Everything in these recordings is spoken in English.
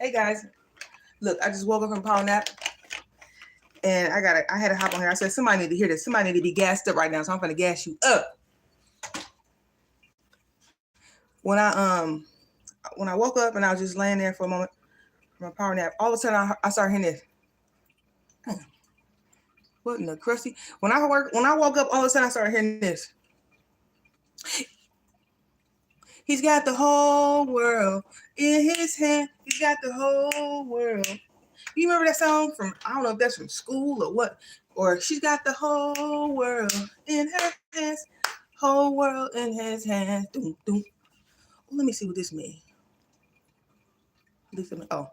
Hey guys, look, I just woke up from a power nap, and I had to hop on here. I said somebody need to hear this. Somebody need to be gassed up right now, so I'm gonna gas you up. When I woke up and I was just laying there for a moment from a power nap, all of a sudden I started hearing this. What in the crusty? When I woke up, all of a sudden I started hearing this. He's got the whole world in his hand. He's got the whole world. You remember that song from, I don't know if that's from school or what, or she's got the whole world in her hands, whole world in his hands. Doom, doom. Let me see what this means. Oh,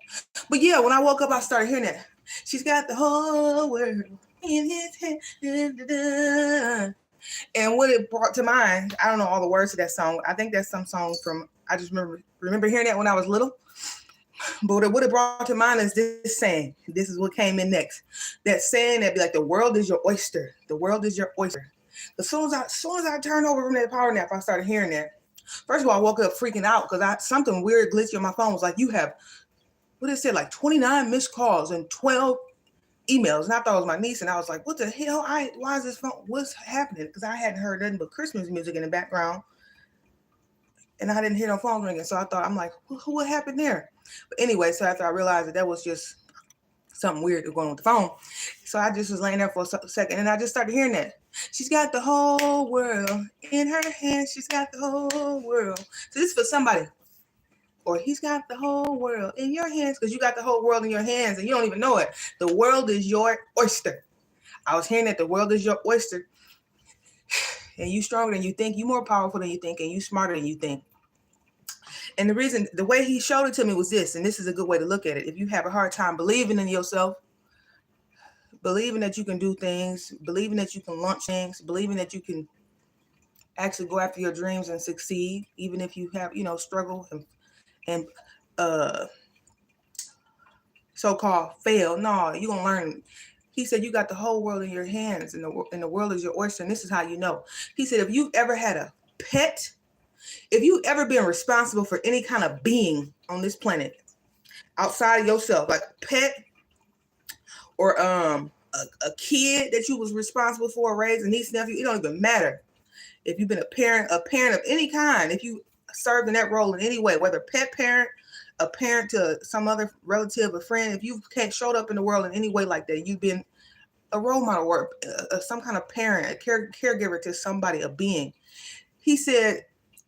but yeah, when I woke up, I started hearing that. She's got the whole world in his hands. Da, da, da. And what it brought to mind, I don't know all the words to that song. I think that's some song from, I just remember hearing that when I was little. But what it brought to mind is this saying. This is what came in next. That saying that be like, the world is your oyster. The world is your oyster. As soon as I turned over from that power nap, I started hearing that. First of all, I woke up freaking out because something weird glitchy on my phone. Was like, you have, what did it say, like 29 missed calls and 12 emails. And I thought it was my niece, and I was like, what the hell? Why is this phone? What's happening? Because I hadn't heard nothing but Christmas music in the background. And I didn't hear no phone ringing. So I'm like, what happened there? But anyway, so after I realized that was just something weird going on with the phone. So I just was laying there for a second, and I just started hearing that. She's got the whole world in her hands. She's got the whole world. So this is for somebody. Or he's got the whole world in your hands, because you got the whole world in your hands and you don't even know it. The world is your oyster. I was hearing that the world is your oyster. And you stronger than you think, you more powerful than you think, and you smarter than you think. And the way he showed it to me was this, and this is a good way to look at it. If you have a hard time believing in yourself, believing that you can do things, believing that you can launch things, believing that you can actually go after your dreams and succeed, even if you have, struggle and so-called fail. No, you're going to learn. He said, you got the whole world in your hands, and the world is your oyster. And this is how you know. He said, if you've ever had a pet, if you've ever been responsible for any kind of being on this planet outside of yourself, like a pet or a kid that you was responsible for raising, niece, nephew, it don't even matter. If you've been a parent of any kind, if you served in that role in any way, whether pet parent, a parent to some other relative, a friend, if you've showed up in the world in any way like that, you've been a role model or some kind of parent, a caregiver to somebody, a being. He said,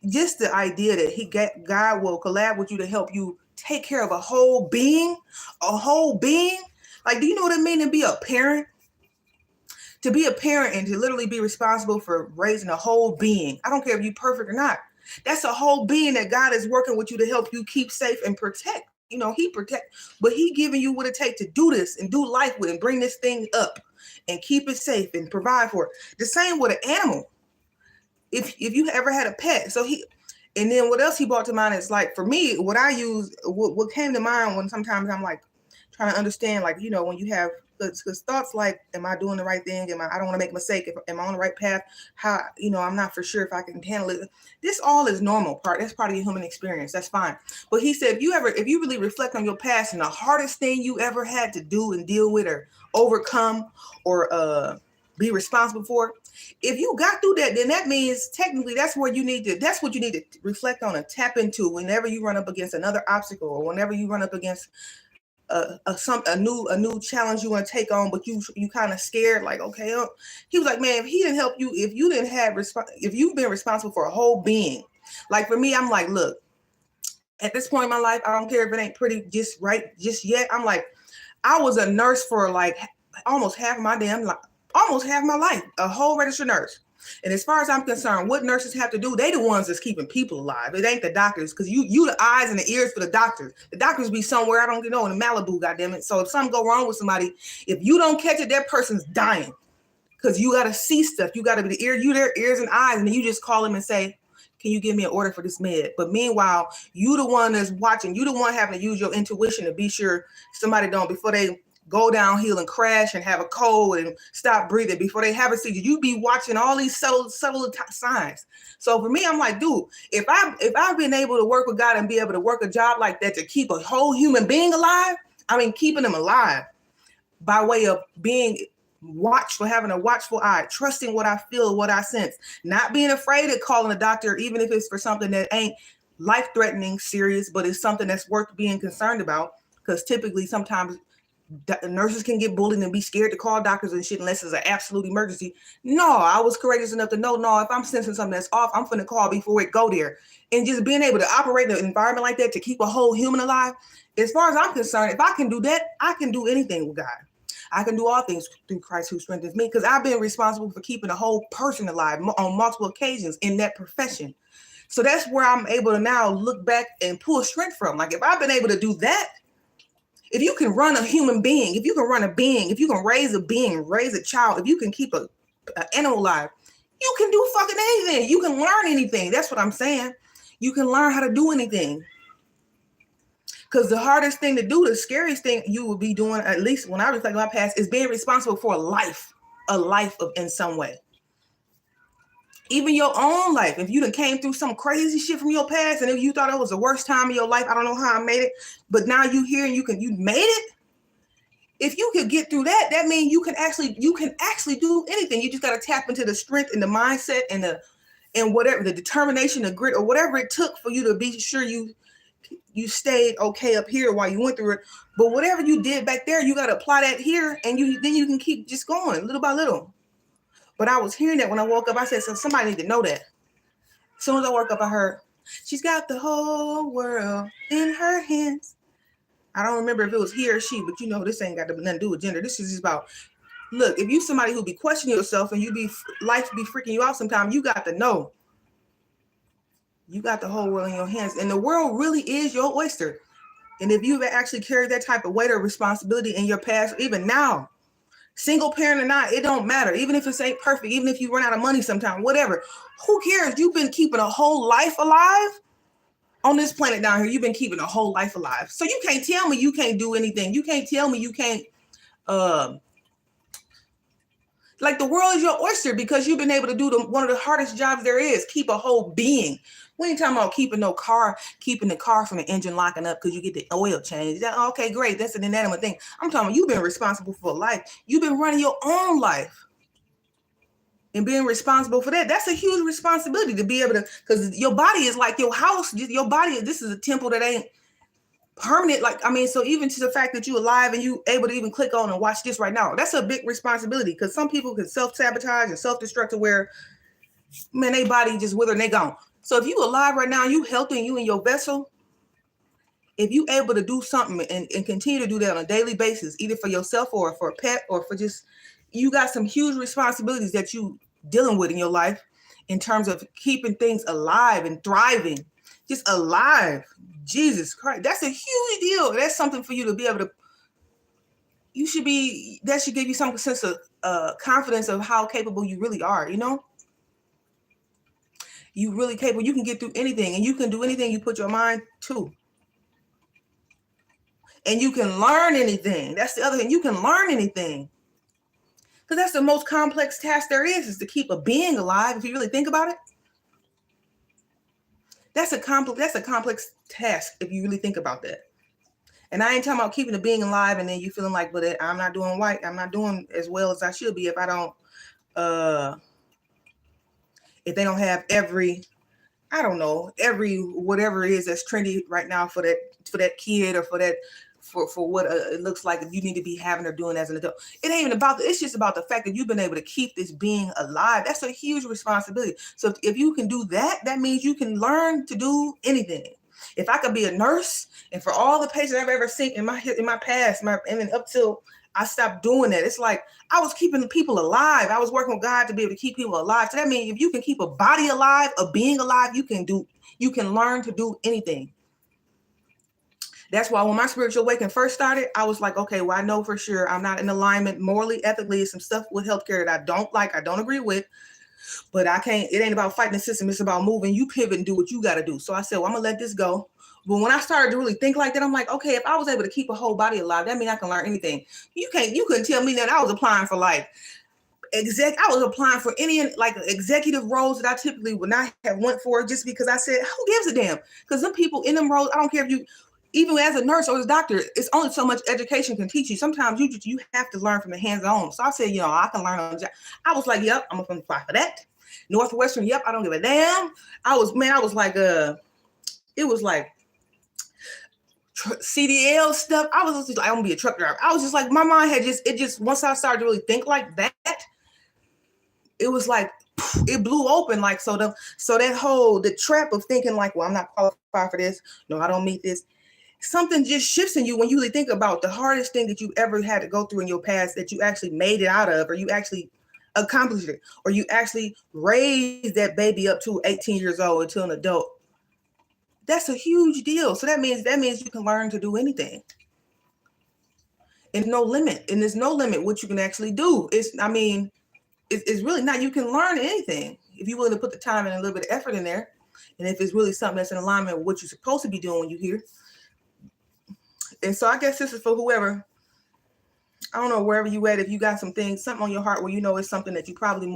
just the idea that God will collab with you to help you take care of a whole being. Like, do you know what it means to be a parent? To be a parent and to literally be responsible for raising a whole being. I don't care if you're perfect or not. That's a whole being that God is working with you to help you keep safe and protect. He protect, but he giving you what it takes to do this and do life with and bring this thing up and keep it safe and provide for it. The same with an animal. If you ever had a pet, and then what else he brought to mind is, like, for me, what I use, what came to mind when sometimes I'm like trying to understand, like, when you have, because thoughts like, am I doing the right thing? I don't want to make a mistake. Am I on the right path? How, I'm not for sure if I can handle it. This all is normal part. That's part of your human experience. That's fine. But he said, if you really reflect on your past and the hardest thing you ever had to do and deal with or overcome or be responsible for, if you got through that, then that means technically that's what you need to reflect on and tap into whenever you run up against another obstacle or whenever you run up against a new challenge you want to take on, but you kind of scared, like, okay. He was like, man, if he didn't help you, if you've been responsible for a whole being, like for me, I'm like, look, at this point in my life, I don't care if it ain't pretty just right just yet. I'm like, I was a nurse for like almost half my life, a whole registered nurse. And as far as I'm concerned, what nurses have to do, they the ones that's keeping people alive. It ain't the doctors, because you the eyes and the ears for the doctors. The doctors be somewhere, I don't know, in Malibu, goddammit. So if something go wrong with somebody, if you don't catch it, that person's dying. Because you got to see stuff. You got to be their ears and eyes, and then you just call them and say, can you give me an order for this med? But meanwhile, you the one that's watching. You the one having to use your intuition to be sure somebody don't, before they go downhill and crash and have a cold and stop breathing before they have a seizure. You be watching all these subtle signs. So for me, I'm like, dude, if I've been able to work with God and be able to work a job like that to keep a whole human being alive, I mean, keeping them alive by way of being watchful, having a watchful eye, trusting what I feel, what I sense, not being afraid of calling a doctor, even if it's for something that ain't life-threatening, serious, but it's something that's worth being concerned about. Because typically, sometimes nurses can get bullied and be scared to call doctors and shit unless it's an absolute emergency. No, I was courageous enough to know, no, if I'm sensing something that's off, I'm finna call before it go there. And just being able to operate in an environment like that to keep a whole human alive, as far as I'm concerned, if I can do that, I can do anything with God. I can do all things through Christ who strengthens me, because I've been responsible for keeping a whole person alive on multiple occasions in that profession. So that's where I'm able to now look back and pull strength from. Like, if I've been able to do that, if you can run a human being, if you can run a being, if you can raise a being, raise a child, if you can keep an animal alive, you can do fucking anything. You can learn anything. That's what I'm saying. You can learn how to do anything. Because the hardest thing to do, the scariest thing you will be doing, at least when I reflect on my past, is being responsible for a life of in some way. Even your own life. If you done came through some crazy shit from your past, and if you thought it was the worst time of your life, I don't know how I made it, but now you here and you made it. If you could get through that, that means you can actually do anything. You just got to tap into the strength and the mindset and whatever, the determination, the grit, or whatever it took for you to be sure you stayed okay up here while you went through it. But whatever you did back there, you got to apply that here, and then you can keep just going little by little. But I was hearing that when I woke up. I said, so somebody need to know that. As soon as I woke up, I heard, she's got the whole world in her hands. I don't remember if it was he or she, but this ain't got nothing to do with gender. This is just about, look, if you somebody who be questioning yourself and life be freaking you out sometimes, you got to know. You got the whole world in your hands, and the world really is your oyster. And if you've actually carried that type of weight or responsibility in your past, even now, single parent or not, it don't matter. Even if it ain't perfect, even if you run out of money sometime, whatever, who cares? You've been keeping a whole life alive on this planet down here. You've been keeping a whole life alive. So you can't tell me you can't do anything. You can't tell me you can't, like, the world is your oyster, because you've been able to do one of the hardest jobs there is, keep a whole being. We ain't talking about keeping the car from the engine locking up because you get the oil change. Okay, great. That's an inanimate thing. I'm talking about you've been responsible for life. You've been running your own life and being responsible for that. That's a huge responsibility to be able to, because your body is like your house. Your body, this is a temple that ain't permanent. So even to the fact that you're alive and you able to even click on and watch this right now, that's a big responsibility, because some people can self-sabotage and self-destruct to where, man, they body just wither and they gone. So if you alive right now, you healthy and you in your vessel, if you able to do something and continue to do that on a daily basis, either for yourself or for a pet or for just, you got some huge responsibilities that you dealing with in your life in terms of keeping things alive and thriving, just alive. Jesus Christ, that's a huge deal. That's something for you to be able to, that should give you some sense of confidence of how capable you really are, You really capable. You can get through anything, and you can do anything you put your mind to. And you can learn anything. That's the other thing. You can learn anything. Because that's the most complex task there is to keep a being alive, if you really think about it. That's a complex task if you really think about that. And I ain't talking about keeping a being alive and then you feeling like, but I'm not doing I'm not doing as well as I should be if I don't if they don't have every whatever it is that's trendy right now for that kid or for what it looks like you need to be having or doing as an adult. It ain't even about it's just about the fact that you've been able to keep this being alive. That's a huge responsibility. So if you can do that, that means you can learn to do anything. If I could be a nurse, and for all the patients I've ever seen in my past, and up till I stopped doing that, it's like I was keeping people alive. I was working with God to be able to keep people alive. So that means if you can keep a body alive, a being alive, you can learn to do anything. That's why when my spiritual awakening first started, I was like, okay, well, I know for sure I'm not in alignment morally, ethically, some stuff with healthcare that I don't like, I don't agree with. But I can't, it ain't about fighting the system. It's about moving. You pivot and do what you got to do. So I said, well, I'm going to let this go. But when I started to really think like that, I'm like, okay, if I was able to keep a whole body alive, that means I can learn anything. You couldn't tell me that I was applying for like I was applying for any like executive roles that I typically would not have went for, just because I said, who gives a damn? Because some people in them roles, I don't care if you, even as a nurse or as a doctor, it's only so much education can teach you. Sometimes you have to learn from the hands on. So I said, I can learn on the job. I was like, yep, I'm gonna apply for that. Northwestern, yep, I don't give a damn. I was like, it was like CDL stuff. I was just like, I'm gonna be a truck driver. I was just like, my mind had just once I started to really think like that, it was like it blew open. Like so that whole the trap of thinking like, well, I'm not qualified for this. No, I don't meet this. Something just shifts in you when you really think about the hardest thing that you ever had to go through in your past, that you actually made it out of, or you actually accomplished it, or you actually raised that baby up to 18 years old into an adult. That's a huge deal. So that means you can learn to do anything. And no limit. And there's no limit what you can actually do. It's really not. You can learn anything if you're willing to put the time and a little bit of effort in there. And if it's really something that's in alignment with what you're supposed to be doing when you're here. And so I guess this is for whoever, I don't know, wherever you at, if you got something on your heart where it's something that you probably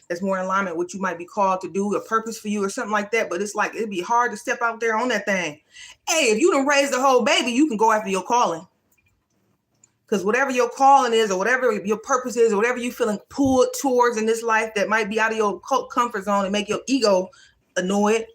that's more in alignment with what you might be called to do, a purpose for you or something like that. But it's like, it'd be hard to step out there on that thing. Hey, if you done raised the whole baby, you can go after your calling. Because whatever your calling is, or whatever your purpose is, or whatever you're feeling pulled towards in this life that might be out of your comfort zone and make your ego annoyed,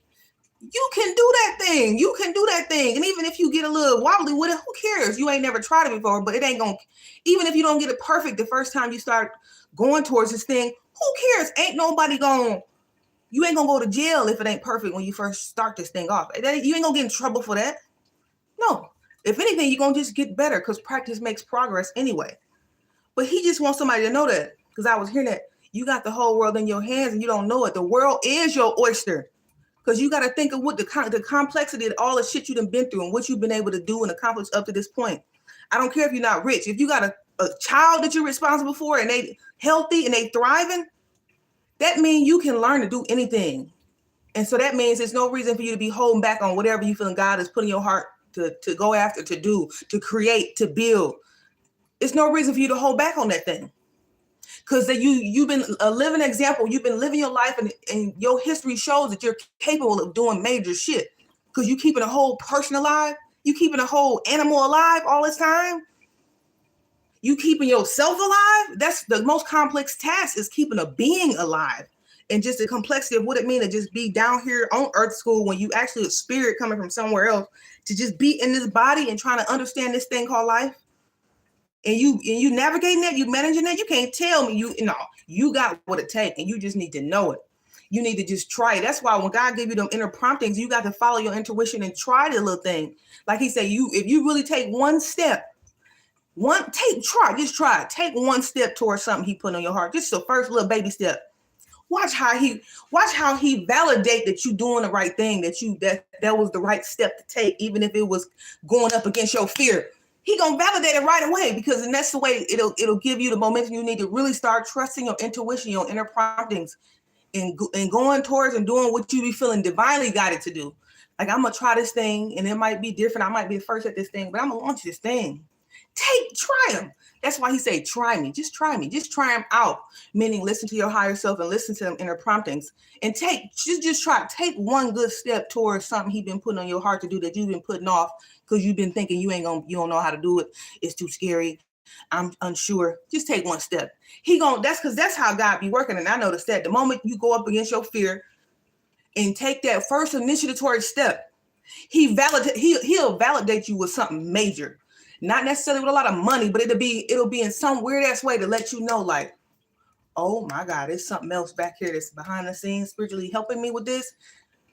you can do that thing. You can do that thing. And even if you get a little wobbly with it, who cares? You ain't never tried it before, but it ain't going to, even if you don't get it perfect the first time you start going towards this thing, who cares? Ain't nobody you ain't going to go to jail if it ain't perfect when you first start this thing off. You ain't going to get in trouble for that. No. If anything, you're going to just get better because practice makes progress anyway. But he just wants somebody to know that, because I was hearing that you got the whole world in your hands and you don't know it. The world is your oyster. Because you got to think of what the complexity of all the shit you've been through and what you've been able to do and accomplish up to this point. I don't care if you're not rich. If you got a child that you're responsible for and they healthy and they thriving, that means you can learn to do anything. And so that means there's no reason for you to be holding back on whatever you feeling God is putting in your heart to go after, to do, to create, to build. It's no reason for you to hold back on that thing. Because you've been a living example. You've been living your life, and your history shows that you're capable of doing major shit. Because you keeping a whole person alive. You keeping a whole animal alive all this time. You keeping yourself alive. That's the most complex task, is keeping a being alive. And just the complexity of what it means to just be down here on Earth School when you actually a spirit coming from somewhere else, to just be in this body and trying to understand this thing called life. And you navigating that, you managing that, you can't tell me you got what it takes, and you just need to know it. You need to just try it. That's why when God gave you them inner promptings, you got to follow your intuition and try the little thing. Like he said, if you really take one step, just try it. Take one step towards something he put on your heart. Just the first little baby step. Watch how he validate that you doing the right thing, that was the right step to take, even if it was going up against your fear. He gonna validate it right away, because that's the way it'll give you the momentum you need to really start trusting your intuition, your inner promptings, and going towards and doing what you be feeling divinely guided to do. Like, I'm gonna try this thing, and it might be different. I might be the first at this thing, but I'm gonna launch this thing. Try them. That's why he say, try me. Just try me. Just try them out. Meaning, listen to your higher self and listen to them inner promptings, and just try. Take one good step towards something he's been putting on your heart to do that you've been putting off because you've been thinking you don't know how to do it. It's too scary. I'm unsure. Just take one step. That's how God be working. And I noticed that the moment you go up against your fear and take that first initiatory step, he'll validate you with something major. Not necessarily with a lot of money, but it'll be in some weird ass way to let you know, like, oh my God, there's something else back here that's behind the scenes spiritually helping me with this.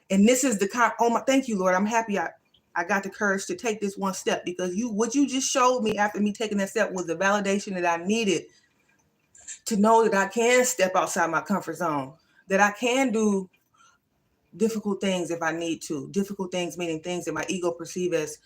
And this is thank you, Lord. I'm happy I got the courage to take this one step, because what you just showed me after me taking that step was the validation that I needed to know that I can step outside my comfort zone, that I can do difficult things if I need to. Difficult things meaning things that my ego perceive as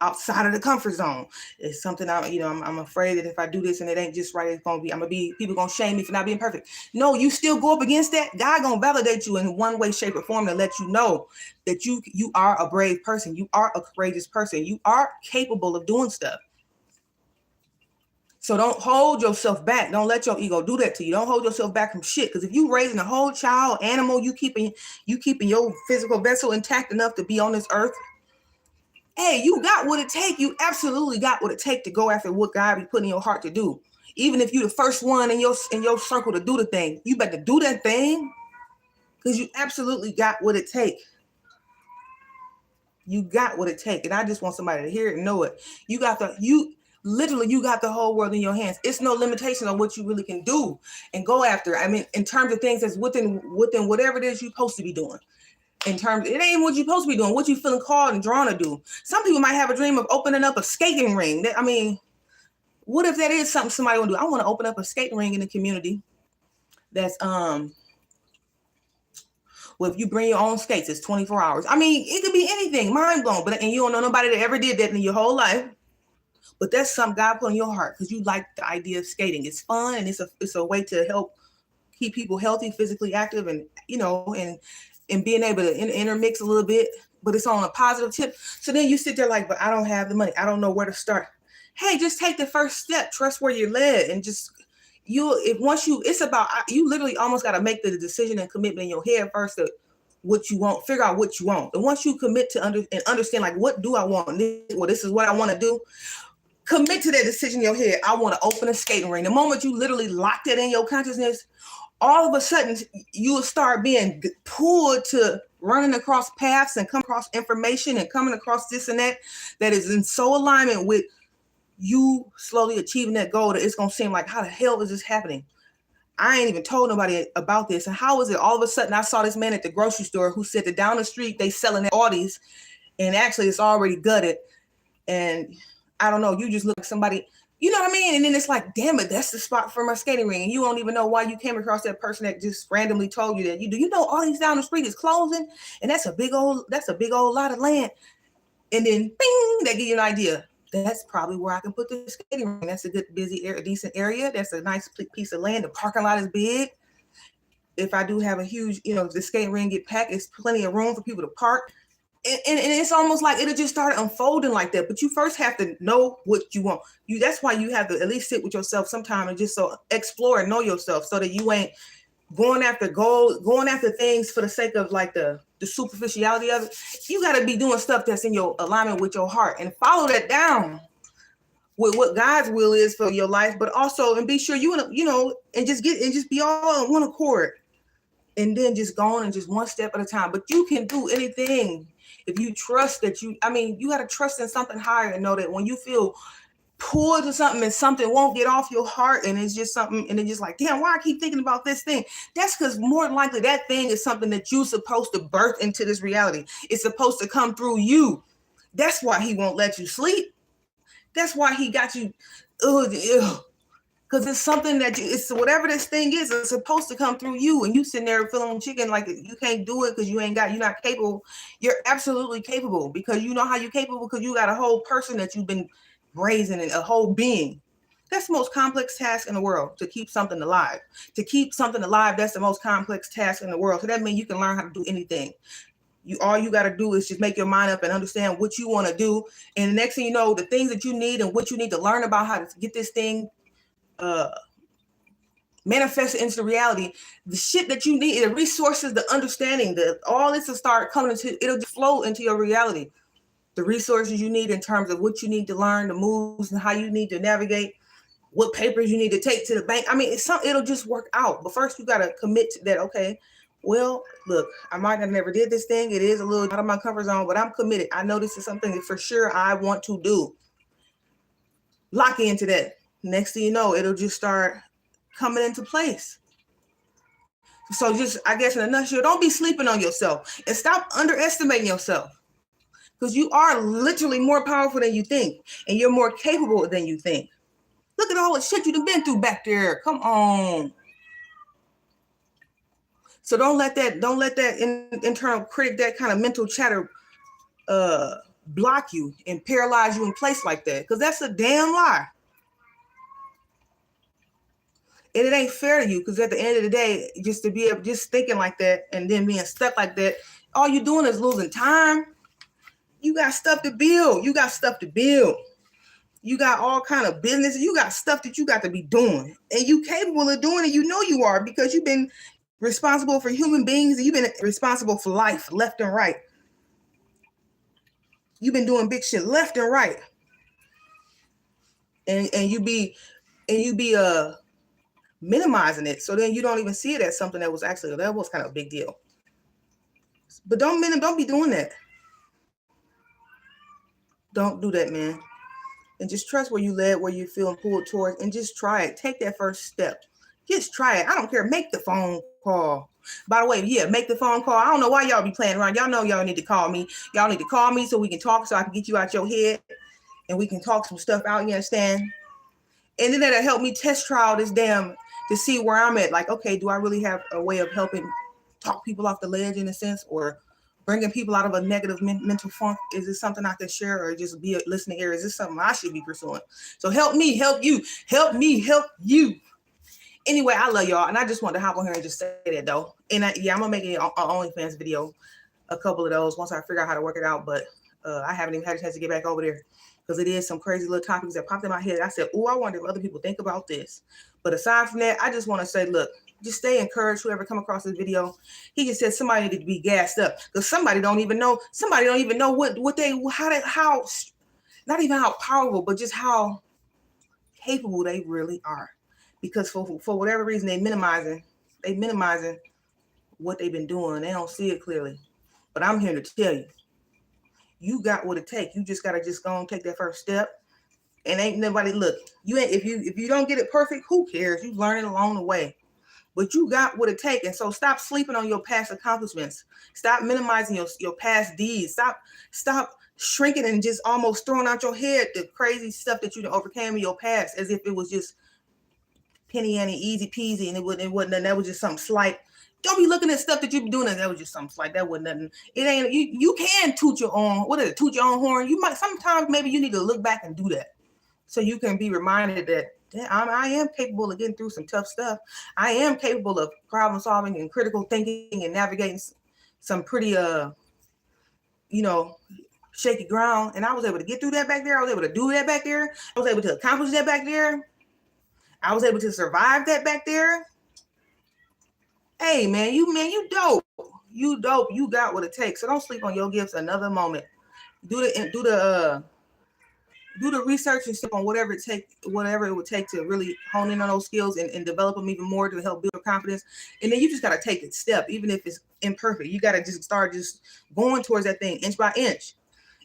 outside of the comfort zone. It's something I'm afraid that if I do this and it ain't just right, people gonna shame me for not being perfect. No, you still go up against that. God gonna validate you in one way, shape, or form to let you know that you are a brave person. You are a courageous person. You are capable of doing stuff. So don't hold yourself back. Don't let your ego do that to you. Don't hold yourself back from shit. Because if you raising a whole child, animal, you keeping your physical vessel intact enough to be on this earth, hey, you got what it take. You absolutely got what it take to go after what God be putting in your heart to do. Even if you're the first one in your circle to do the thing, you better do that thing because you absolutely got what it take. You got what it take. And I just want somebody to hear it and know it. You got the whole world in your hands. It's no limitation on what you really can do and go after. I mean, in terms of things that's within whatever it is you're supposed to be doing. It ain't what you're supposed to be doing, what you feeling called and drawn to do. Some people might have a dream of opening up a skating ring. I mean, what if that is something somebody want to do? I want to open up a skating ring in the community that's, well, if you bring your own skates, it's 24 hours. I mean, it could be anything, mind blown, and you don't know nobody that ever did that in your whole life. But that's something God put in your heart because you like the idea of skating. It's fun and it's a way to help keep people healthy, physically active, and and being able to intermix a little bit, but it's on a positive tip. So then you sit there like, but I don't have the money. I don't know where to start. Hey, just take the first step. Trust where you're led, and you literally almost got to make the decision and commitment in your head first to what you want. Figure out what you want, and once you commit to understand, like, what do I want? This is what I want to do. Commit to that decision in your head. I want to open a skating ring. The moment you literally lock that in your consciousness, all of a sudden you will start being pulled to running across paths and come across information and coming across this and that is in so alignment with you slowly achieving that goal that it's going to seem like, how the hell is this happening? I ain't even told nobody about this. And how is it all of a sudden I saw this man at the grocery store who said that down the street they selling their Audis and actually it's already gutted. And I don't know, you just look like somebody, you know what I mean? And then it's like, damn it, that's the spot for my skating ring. And you don't even know why you came across that person that just randomly told you that. You know all these down the street is closing, and that's a big old lot of land. And then bing, they give you an idea. That's probably where I can put the skating ring. That's a good, busy, decent area. That's a nice piece of land. The parking lot is big. If I do have a huge, the skating ring get packed, it's plenty of room for people to park. And it's almost like it'll just start unfolding like that. But you first have to know what you want. That's why you have to at least sit with yourself sometime and just explore and know yourself so that you ain't going after things for the sake of like the superficiality of it. You got to be doing stuff that's in your alignment with your heart and follow that down with what God's will is for your life, but also, and be sure and just be all on one accord. And then just go on and just one step at a time. But you can do anything if you trust that you got to trust in something higher and know that when you feel pulled to something and something won't get off your heart and it's just something, and then just like, damn, why I keep thinking about this thing? That's because more than likely that thing is something that you're supposed to birth into this reality. It's supposed to come through you. That's why he won't let you sleep. That's why he got you. Because it's something that it's whatever this thing is, it's supposed to come through you, and you sitting there feeling chicken like you can't do it because you're not capable. You're absolutely capable, because you know how you're capable, because you got a whole person that you've been raising, and a whole being. That's the most complex task in the world, to keep something alive. To keep something alive, that's the most complex task in the world. So that means you can learn how to do anything. All you got to do is just make your mind up and understand what you want to do. And the next thing you know, the things that you need and what you need to learn about how to get this thing manifest into reality, the shit that you need, the resources, the understanding, all this will start coming it'll just flow into your reality. The resources you need in terms of what you need to learn, the moves and how you need to navigate, what papers you need to take to the bank. I mean, it'll just work out. But first you got to commit to that. Okay, well, look, I might have never did this thing. It is a little out of my comfort zone, but I'm committed. I know this is something that for sure I want to do. Lock into that. Next thing you know, it'll just start coming into place. So just, I guess in a nutshell, don't be sleeping on yourself and stop underestimating yourself, because you are literally more powerful than you think, and you're more capable than you think. Look at all the shit you've been through back there. Come on. So don't let that internal critic, that kind of mental chatter, block you and paralyze you in place like that, because that's a damn lie. And it ain't fair to you, because at the end of the day, just to be just thinking like that and then being stuck like that, all you're doing is losing time. You got stuff to build. You got stuff to build. You got all kind of business. You got stuff that you got to be doing, and you capable of doing it. You know you are, because you've been responsible for human beings, and you've been responsible for life left and right. You've been doing big shit left and right, and you be minimizing it, so then you don't even see it as something that was kind of a big deal. But don't be doing that. Don't do that, man. And just trust where you led, where you're feeling pulled towards, and just try it. Take that first step. Just try it. I don't care. Make the phone call. By the way, yeah, make the phone call. I don't know why y'all be playing around. Y'all know y'all need to call me. Y'all need to call me so we can talk, so I can get you out your head and we can talk some stuff out, you understand? And then that'll help me test trial this to see where I'm at. Like, okay, do I really have a way of helping talk people off the ledge in a sense, or bringing people out of a negative mental funk? Is this something I can share, or just be a listening ear? Is this something I should be pursuing? So help me, help you. Help me, help you. Anyway, I love y'all, and I just wanted to hop on here and just say that, though. And I'm going to make an OnlyFans video, a couple of those, once I figure out how to work it out. But I haven't even had a chance to get back over there, because it is some crazy little topics that popped in my head. I said, oh, I wonder if other people think about this. But aside from that, I just want to say, look, just stay encouraged. Whoever come across this video, he just said somebody needed to be gassed up, because somebody don't even know how not even how powerful, but just how capable they really are. Because for whatever reason, they minimizing what they've been doing. They don't see it clearly. But I'm here to tell you, you got what it takes. You just gotta go and take that first step. And ain't nobody look. If you don't get it perfect, who cares? You learn it along the way. But you got what it takes. And so stop sleeping on your past accomplishments. Stop minimizing your past deeds. Stop shrinking and just almost throwing out your head the crazy stuff that you overcame in your past, as if it was just penny ante, easy peasy, and it wasn't nothing. That was just something slight. Don't be looking at stuff that you've been doing and that was just something slight. That wasn't nothing. It ain't. You can toot your own. Toot your own horn. You might sometimes, maybe you need to look back and do that, so you can be reminded that I am capable of getting through some tough stuff. I am capable of problem solving and critical thinking and navigating some pretty shaky ground. And I was able to get through that back there. I was able to do that back there. I was able to accomplish that back there. I was able to survive that back there. Hey, man, you dope. You dope. You got what it takes. So don't sleep on your gifts another moment. Do the research and stuff on whatever it would take to really hone in on those skills and develop them even more to help build confidence. And then you just got to take a step, even if it's imperfect. You got to just start going towards that thing inch by inch.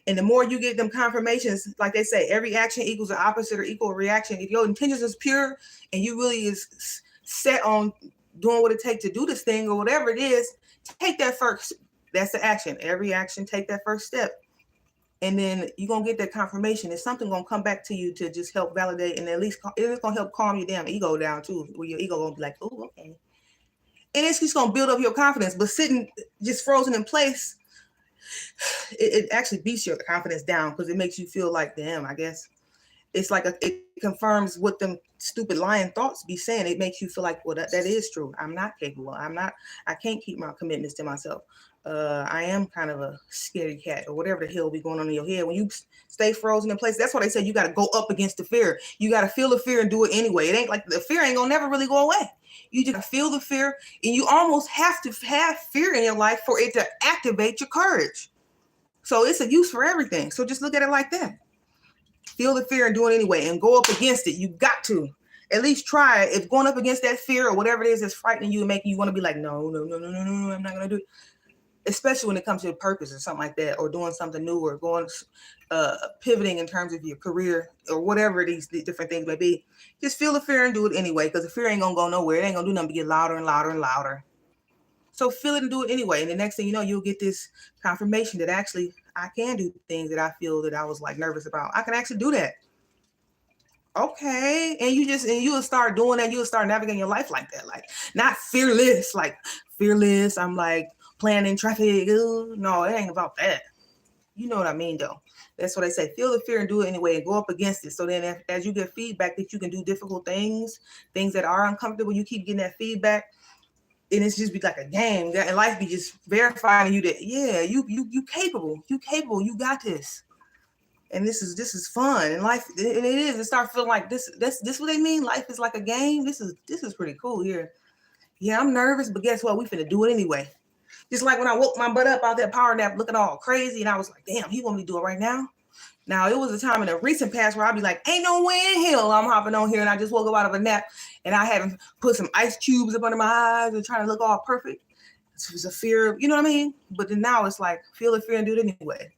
And the more you get them confirmations, like they say, every action equals an opposite or equal reaction. If your intentions is pure and you really is set on doing what it takes to do this thing or whatever it is, take that first. That's the action. Every action, take that first step. And then you're going to get that confirmation. There's something going to come back to you to just help validate, and at least it's going to help calm your damn ego down too, where your ego going to be like, oh, okay. And it's just going to build up your confidence. But sitting just frozen in place, it actually beats your confidence down, because it makes you feel like, damn, I guess it's like it confirms what them stupid lying thoughts be saying. It makes you feel like, well, that is true. I'm not capable. I can't keep my commitments to myself. I am kind of a scary cat, or whatever the hell be going on in your head. When you stay frozen in place, that's why they say you got to go up against the fear. You got to feel the fear and do it anyway. It ain't like the fear ain't gonna never really go away. You just feel the fear, and you almost have to have fear in your life for it to activate your courage. So it's a use for everything. So just look at it like that. Feel the fear and do it anyway, and go up against it. You got to at least try it. If going up against that fear or whatever it is that's frightening you and making you want to be like, no, I'm not gonna do it. Especially when it comes to your purpose or something like that, or doing something new, or going pivoting in terms of your career or whatever these different things may be. Just feel the fear and do it anyway, because the fear ain't gonna go nowhere. It ain't gonna do nothing but get louder and louder and louder. So feel it and do it anyway. And the next thing you know, you'll get this confirmation that actually I can do things that I feel that I was like nervous about. I can actually do that. Okay. And you will start doing that. You'll start navigating your life like that. Like, not fearless, I'm like planning traffic. No, it ain't about that. You know what I mean, though. That's what I say. Feel the fear and do it anyway and go up against it. So then as you get feedback that you can do difficult things that are uncomfortable, you keep getting that feedback. And it's just be like a game. And life be just verifying you that, yeah, you capable. You capable. You got this. And this is fun. And life, and it is. It starts feeling like this what they mean? Life is like a game. This is pretty cool here. Yeah, I'm nervous, but guess what? We finna do it anyway. Just like when I woke my butt up out that power nap looking all crazy, and I was like, damn, he want me to do it right now? Now, it was a time in the recent past where I'd be like, ain't no way in hell I'm hopping on here, and I just woke up out of a nap, and I haven't put some ice cubes up under my eyes and trying to look all perfect. It was a fear, you know what I mean? But then now it's like, feel the fear and do it anyway.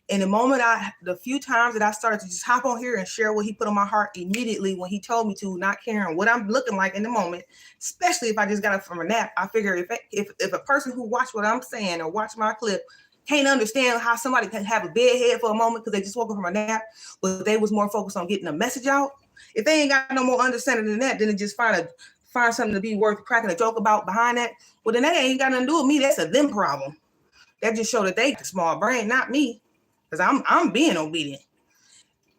And the few times that I started to just hop on here and share what he put on my heart immediately when he told me to, not caring what I'm looking like in the moment, especially if I just got up from a nap, I figure if a person who watched what I'm saying or watched my clip can't understand how somebody can have a bed head for a moment because they just woke up from a nap, but they was more focused on getting a message out. If they ain't got no more understanding than that, then it just find something to be worth cracking a joke about behind that. Well, then that ain't got nothing to do with me. That's a them problem. That just show that they the small brain, not me. Because I'm being obedient.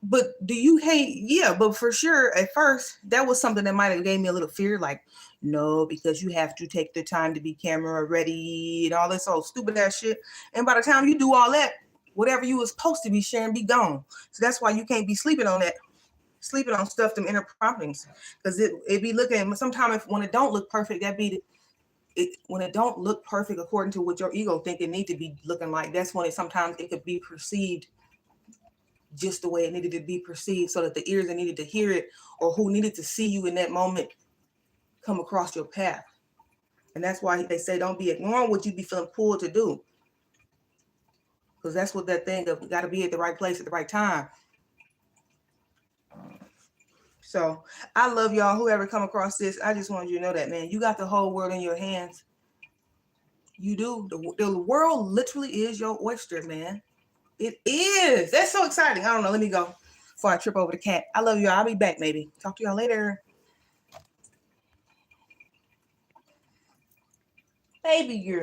But do you hate? Yeah, but for sure, at first, that was something that might have gave me a little fear, like, no, because you have to take the time to be camera ready and all this old stupid ass shit. And by the time you do all that, whatever you was supposed to be sharing be gone. So that's why you can't be sleeping on stuff, them inner promptings. Because it be looking, sometimes when it don't look perfect, when it don't look perfect according to what your ego think it need to be looking like, that's when sometimes it could be perceived just the way it needed to be perceived, so that the ears that needed to hear it or who needed to see you in that moment come across your path. And that's why they say don't be ignoring what you be feeling pulled to do, because that's what that thing of got to be at the right place at the right time. So I love y'all. Whoever come across this, I just wanted you to know that, man, you got the whole world in your hands. You do. The world literally is your oyster, man. It is. That's so exciting. I don't know. Let me go before I trip over the cat. I love y'all. I'll be back, maybe. Talk to y'all later. Baby girl.